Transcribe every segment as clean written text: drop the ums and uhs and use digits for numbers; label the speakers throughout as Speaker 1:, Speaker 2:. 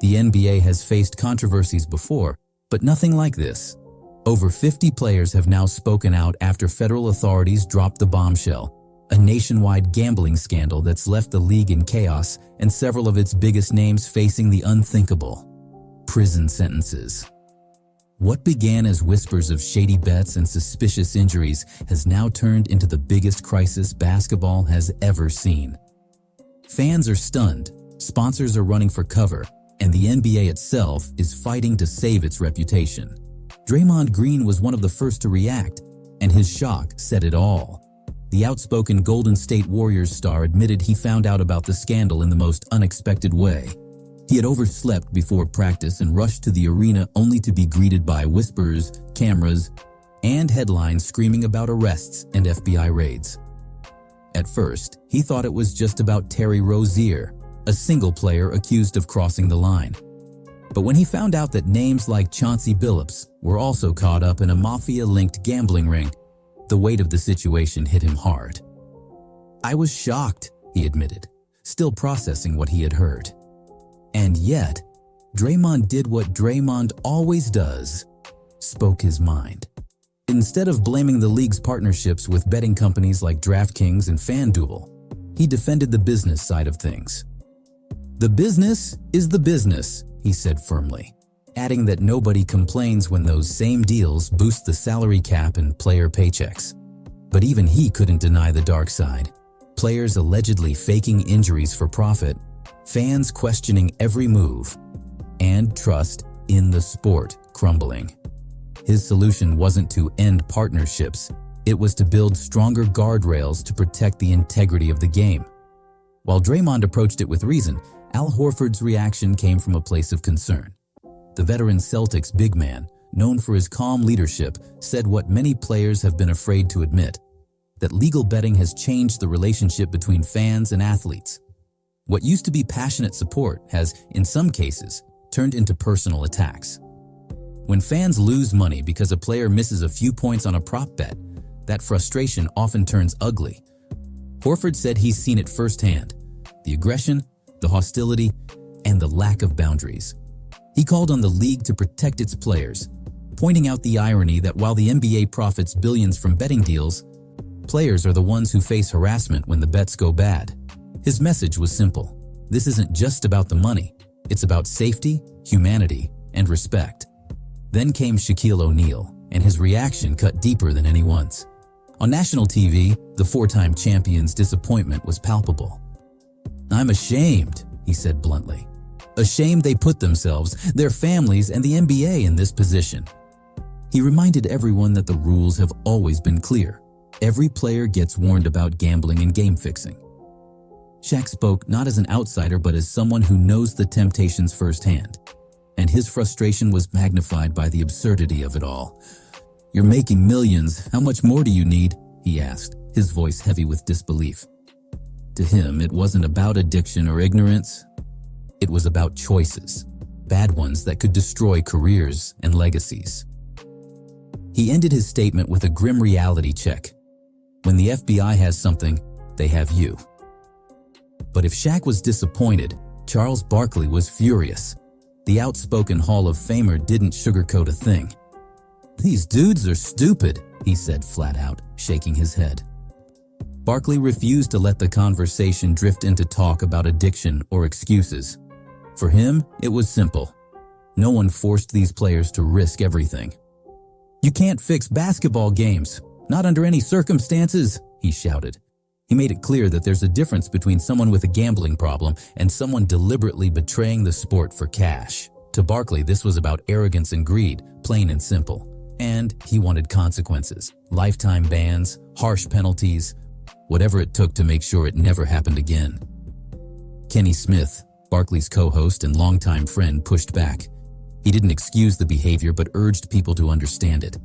Speaker 1: The NBA has faced controversies before, but nothing like this. Over 50 players have now spoken out after federal authorities dropped the bombshell, a nationwide gambling scandal that's left the league in chaos and several of its biggest names facing the unthinkable: prison sentences. What began as whispers of shady bets and suspicious injuries has now turned into the biggest crisis basketball has ever seen. Fans are stunned, sponsors are running for cover, and the NBA itself is fighting to save its reputation. Draymond Green was one of the first to react, and his shock said it all. The outspoken Golden State Warriors star admitted he found out about the scandal in the most unexpected way. He had overslept before practice and rushed to the arena only to be greeted by whispers, cameras, and headlines screaming about arrests and FBI raids. At first, he thought it was just about Terry Rozier, a single player accused of crossing the line. But when he found out that names like Chauncey Billups were also caught up in a mafia-linked gambling ring, the weight of the situation hit him hard. "I was shocked," he admitted, still processing what he had heard. And yet, Draymond did what Draymond always does: spoke his mind. Instead of blaming the league's partnerships with betting companies like DraftKings and FanDuel, he defended the business side of things. "The business is the business," he said firmly, adding that nobody complains when those same deals boost the salary cap and player paychecks. But even he couldn't deny the dark side. Players allegedly faking injuries for profit, fans questioning every move, and trust in the sport crumbling. His solution wasn't to end partnerships, it was to build stronger guardrails to protect the integrity of the game. While Draymond approached it with reason, Al Horford's reaction came from a place of concern. The veteran Celtics big man, known for his calm leadership, said what many players have been afraid to admit: that legal betting has changed the relationship between fans and athletes. What used to be passionate support has, in some cases, turned into personal attacks. When fans lose money because a player misses a few points on a prop bet, that frustration often turns ugly. Horford said he's seen it firsthand: the aggression, the hostility, and the lack of boundaries. He called on the league to protect its players, pointing out the irony that while the NBA profits billions from betting deals, players are the ones who face harassment when the bets go bad. His message was simple: this isn't just about the money, it's about safety, humanity, and respect. Then came Shaquille O'Neal, and his reaction cut deeper than anyone's. On national TV, the four-time champion's disappointment was palpable. "I'm ashamed," he said bluntly. "Ashamed they put themselves, their families, and the NBA in this position." He reminded everyone that the rules have always been clear. Every player gets warned about gambling and game fixing. Shaq spoke not as an outsider but as someone who knows the temptations firsthand, and his frustration was magnified by the absurdity of it all. "You're making millions, how much more do you need?" he asked, his voice heavy with disbelief. To him, it wasn't about addiction or ignorance. It was about choices, bad ones that could destroy careers and legacies. He ended his statement with a grim reality check. When the FBI has something, they have you. But if Shaq was disappointed, Charles Barkley was furious. The outspoken Hall of Famer didn't sugarcoat a thing. "These dudes are stupid," he said flat out, shaking his head. Barkley refused to let the conversation drift into talk about addiction or excuses. For him, it was simple. No one forced these players to risk everything. "You can't fix basketball games, not under any circumstances," he shouted. He made it clear that there's a difference between someone with a gambling problem and someone deliberately betraying the sport for cash. To Barkley, this was about arrogance and greed, plain and simple. And he wanted consequences, lifetime bans, harsh penalties, whatever it took to make sure it never happened again. Kenny Smith, Barkley's co-host and longtime friend, pushed back. He didn't excuse the behavior but urged people to understand it.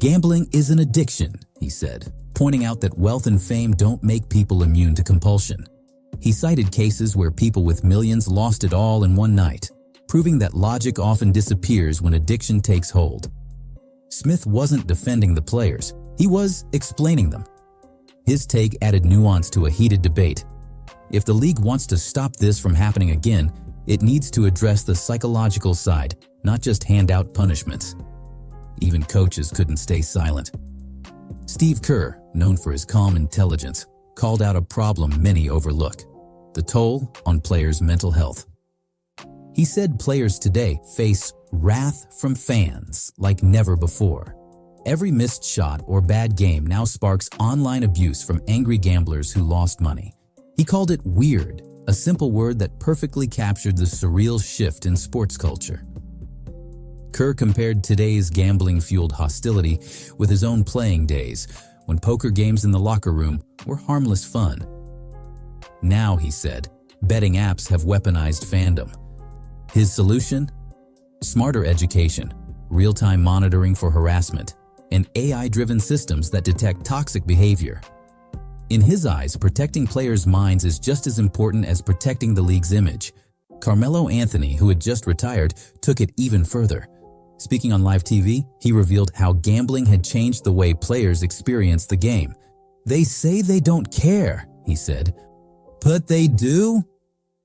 Speaker 1: "Gambling is an addiction," he said, pointing out that wealth and fame don't make people immune to compulsion. He cited cases where people with millions lost it all in one night, proving that logic often disappears when addiction takes hold. Smith wasn't defending the players, he was explaining them. His take added nuance to a heated debate. If the league wants to stop this from happening again, It needs to address the psychological side, not just hand out punishments. Even coaches couldn't stay silent. Steve Kerr, known for his calm intelligence, called out a problem many overlook: the toll on players' mental health. He said players today face wrath from fans like never before. Every missed shot or bad game now sparks online abuse from angry gamblers who lost money. He called it weird, a simple word that perfectly captured the surreal shift in sports culture. Kerr compared today's gambling-fueled hostility with his own playing days, when poker games in the locker room were harmless fun. Now, he said, betting apps have weaponized fandom. His solution? Smarter education, real-time monitoring for harassment, and AI-driven systems that detect toxic behavior. In his eyes, protecting players' minds is just as important as protecting the league's image. Carmelo Anthony, who had just retired, took it even further. Speaking on live TV, he revealed how gambling had changed the way players experience the game. "They say they don't care," he said, "but they do."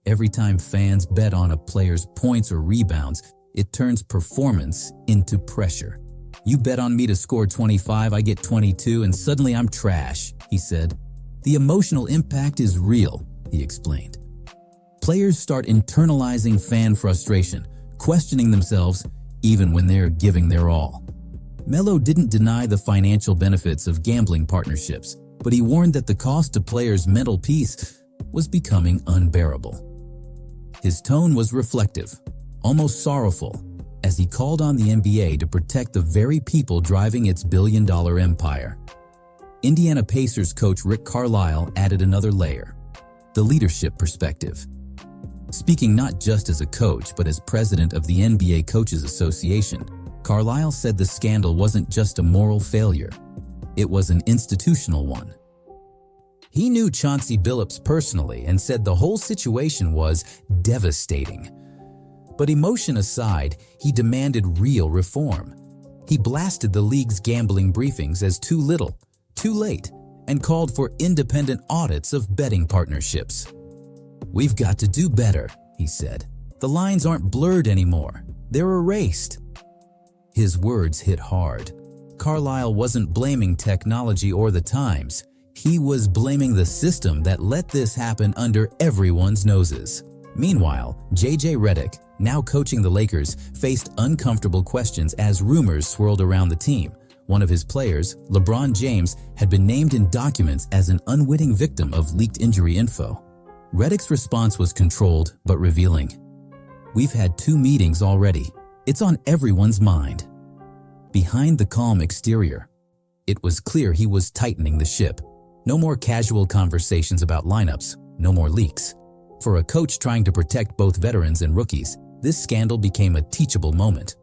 Speaker 1: Every time fans bet on a player's points or rebounds, it turns performance into pressure. "You bet on me to score 25, I get 22, and suddenly I'm trash," he said. "The emotional impact is real," he explained. Players start internalizing fan frustration, questioning themselves even when they're giving their all. Melo didn't deny the financial benefits of gambling partnerships, but he warned that the cost to players' mental peace was becoming unbearable. His tone was reflective, almost sorrowful, as he called on the NBA to protect the very people driving its billion-dollar empire. Indiana Pacers coach Rick Carlisle added another layer: the leadership perspective. Speaking not just as a coach, but as president of the NBA Coaches Association, Carlisle said the scandal wasn't just a moral failure, it was an institutional one. He knew Chauncey Billups personally and said the whole situation was devastating. But emotion aside, he demanded real reform. He blasted the league's gambling briefings as too little, too late, and called for independent audits of betting partnerships. "We've got to do better," he said. "The lines aren't blurred anymore. They're erased." His words hit hard. Carlisle wasn't blaming technology or the times. He was blaming the system that let this happen under everyone's noses. Meanwhile, J.J. Redick, now coaching the Lakers, faced uncomfortable questions as rumors swirled around the team. One of his players, LeBron James, had been named in documents as an unwitting victim of leaked injury info. Redick's response was controlled but revealing. "We've had 2 meetings already. It's on everyone's mind." Behind the calm exterior, it was clear he was tightening the ship. No more casual conversations about lineups, no more leaks. For a coach trying to protect both veterans and rookies, this scandal became a teachable moment.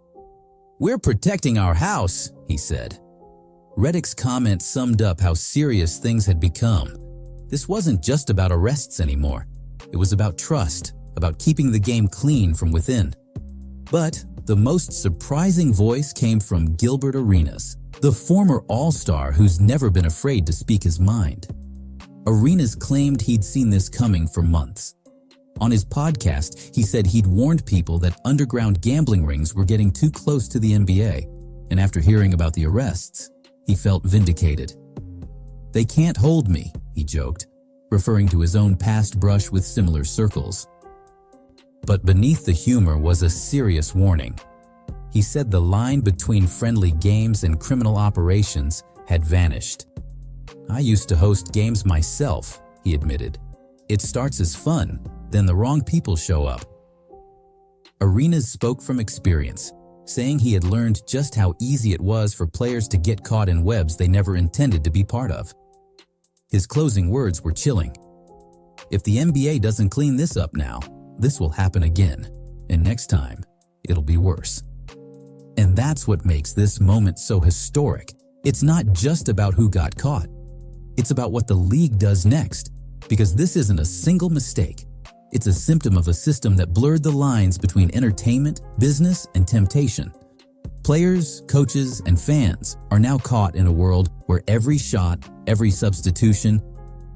Speaker 1: "We're protecting our house," he said. Redick's comment summed up how serious things had become. This wasn't just about arrests anymore. It was about trust, about keeping the game clean from within. But the most surprising voice came from Gilbert Arenas, the former All-Star who's never been afraid to speak his mind. Arenas claimed he'd seen this coming for months. On his podcast, he said he'd warned people that underground gambling rings were getting too close to the NBA, and after hearing about the arrests, he felt vindicated. "They can't hold me," he joked, referring to his own past brush with similar circles. But beneath the humor was a serious warning. He said the line between friendly games and criminal operations had vanished. "I used to host games myself," he admitted. "It starts as fun, then the wrong people show up." Arenas spoke from experience, saying he had learned just how easy it was for players to get caught in webs they never intended to be part of. His closing words were chilling. "If the NBA doesn't clean this up now, this will happen again, and next time, it'll be worse." And that's what makes this moment so historic. It's not just about who got caught. It's about what the league does next, because this isn't a single mistake. It's a symptom of a system that blurred the lines between entertainment, business, and temptation. Players, coaches, and fans are now caught in a world where every shot, every substitution,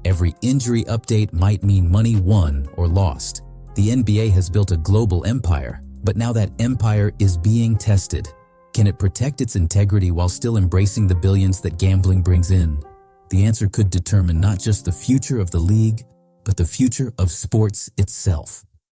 Speaker 1: every injury update might mean money won or lost. The NBA has built a global empire, but now that empire is being tested. Can it protect its integrity while still embracing the billions that gambling brings in? The answer could determine not just the future of the league, but the future of sports itself.